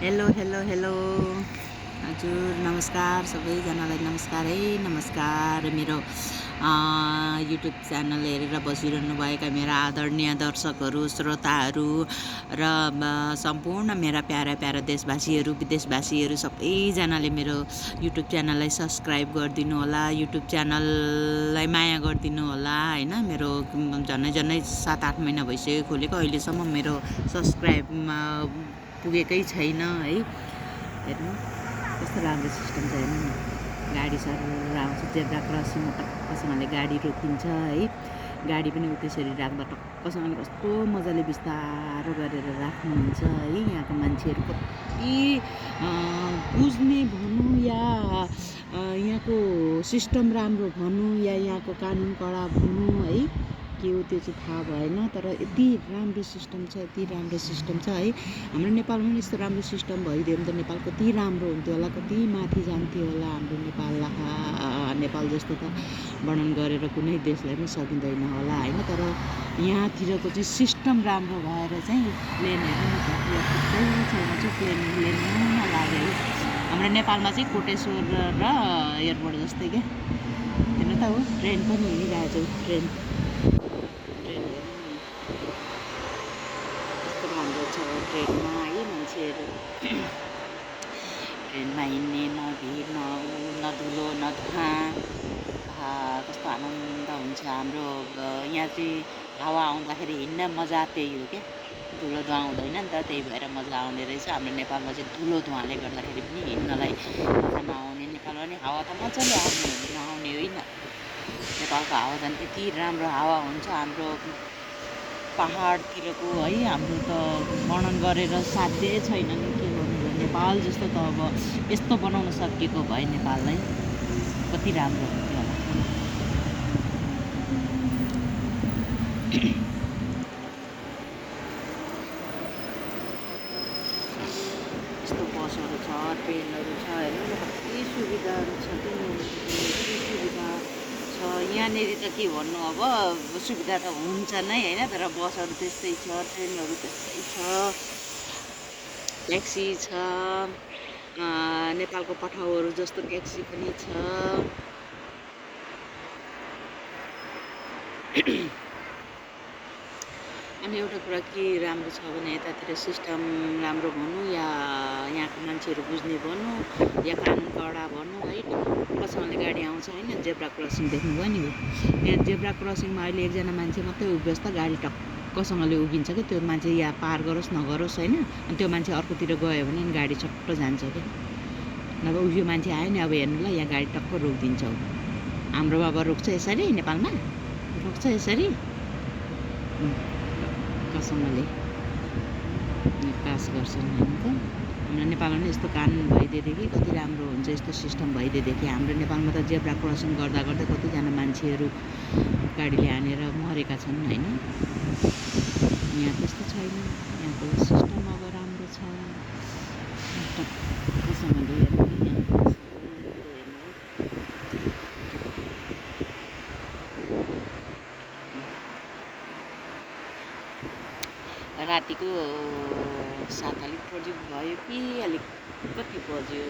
hello hello hello हजुर नमस्कार सबैजनालाई नमस्कार है नमस्कार मेरो युट्युब च्यानल हेरेर बसिरहनुभएका मेरा आदरणीय दर्शकहरू श्रोताहरू र सम्पूर्ण मेरा प्यारा प्यारा देशवासीहरू विदेशवासीहरू सबैजनाले मेरो युट्युब च्यानललाई सब्सक्राइब गरिदिनु होला युट्युब च्यानललाई माया गरिदिनु होला हैन मेरो झन्नै 7-8 महिना भइसक्यो खोलेको अहिलेसम्म मेरो सब्सक्राइबमा पुगेकै छैन है हेर्नु कस्तो राम्रो सिस्टम छ हेर्नु न गाडी सर आउँछ जेब्रा क्रसिङमा टक्कसँगले गाडी रोकिन्छ है गाडी पनि त्यसरी राख्दा टक्कसँगले कस्तो मजाले बिस्तारो गरेर राख्नुहुन्छ है यहाँको मान्छेहरू कति बुझ्ने भनौँ या यहाँको सिस्टम राम्रो भनौँ या यहाँको कानुन कडा भनौँ है के हो त्यो चाहिँ थाहा भएन तर यति राम्रो सिस्टम छ है हाम्रो नेपालमा पनि यस्तो राम्रो सिस्टम भइदियो भने त नेपाल कति राम्रो हुन्थ्यो होला कति माथि जान्थ्यो होला हाम्रो नेपाल जस्तो त वर्णन गरेर कुनै देशलाई पनि सकिँदैन होला हैन तर यहाँतिरको चाहिँ सिस्टम राम्रो भएर चाहिँ प्लेनहरू पनि छैन चाहिँ प्लेन नलागे हाम्रो नेपालमा चाहिँ कोटेश्वर र एयरपोर्ट जस्तै क्या हेर्नु त हो ट्रेन पनि हिँडिरहेको छ ट्रेन ट्रेनमा है मान्छेहरू ट्रेनमा हिँड्ने न भिड न धुलो न धुवा कस्तो आनन्द हुन्छ हाम्रो यहाँ चाहिँ हावा आउँदाखेरि हिँड्न मजा त्यही हो क्या धुलो धुवा हुँदैन नि त त्यही भएर मजा आउने रहेछ हाम्रो नेपालमा चाहिँ धुलो धुवाले गर्दाखेरि पनि हिँड्नलाई मजा नआउने नेपालमा नि हावा त मजाले आउने नआउने होइन नेपालको हावा झन् त्यति राम्रो हावा हुन्छ हाम्रो पहाडतिरको है हाम्रो त वर्णन गरेर साध्यै छैन नि के गर्नु नेपाल जस्तो त अब यस्तो बनाउन सकिएको भए नेपाललाई कति राम्रो हुन्थ्यो होला यस्तो बसहरू छ ट्रेनहरू छ हेर्नु न कति सुविधाहरू छ सुविधा यहाँनिर त के भन्नु अब सुविधा त हुन्छ नै होइन तर बसहरू त्यस्तै छ ट्रेनहरू त्यस्तै छ ट्याक्सी छ नेपालको पठाउहरू जस्तो ट्याक्सी पनि छ अनि एउटा कुरा के राम्रो छ भने यतातिर सिस्टम राम्रो भनौँ या यहाँको मान्छेहरू बुझ्ने भनौँ या कानुन कडा भनौँ है टक्कसँगले गाडी आउँछ होइन जेब्रा क्रसिङ देख्नुभयो नि यहाँ जेब्रा क्रसिङमा अहिले एकजना मान्छे मात्रै उभियोस् त गाडी टक्कसँगले उभिन्छ क्या त्यो मान्छे या पार गरोस् नगरोस् होइन अनि त्यो मान्छे अर्कोतिर गयो भने गाडी छट्ट जान्छ क्या नभए उभियो मान्छे आयो नि अब हेर्नु ल यहाँ गाडी टक्क रोकिदिन्छ हाम्रोमा अब रोक्छ यसरी नेपालमा रोक्छ यसरी टक्कसँगले पास गर्छन् होइन त हाम्रो नेपालमा पनि यस्तो कानुन भइदिएदेखि कति राम्रो हुन्छ यस्तो सिस्टम भइदिएदेखि हाम्रो नेपालमा त जेब्रा क्रसिङ गर्दा गर्दै कतिजना मान्छेहरू गाडीले हानेर मरेका छन् होइन यहाँ त्यस्तो छैन यहाँको सिस्टम अब राम्रो छ टक्कसँगले रातिको 7 अलिक बज्यो भयो कि अलिक कति बज्यो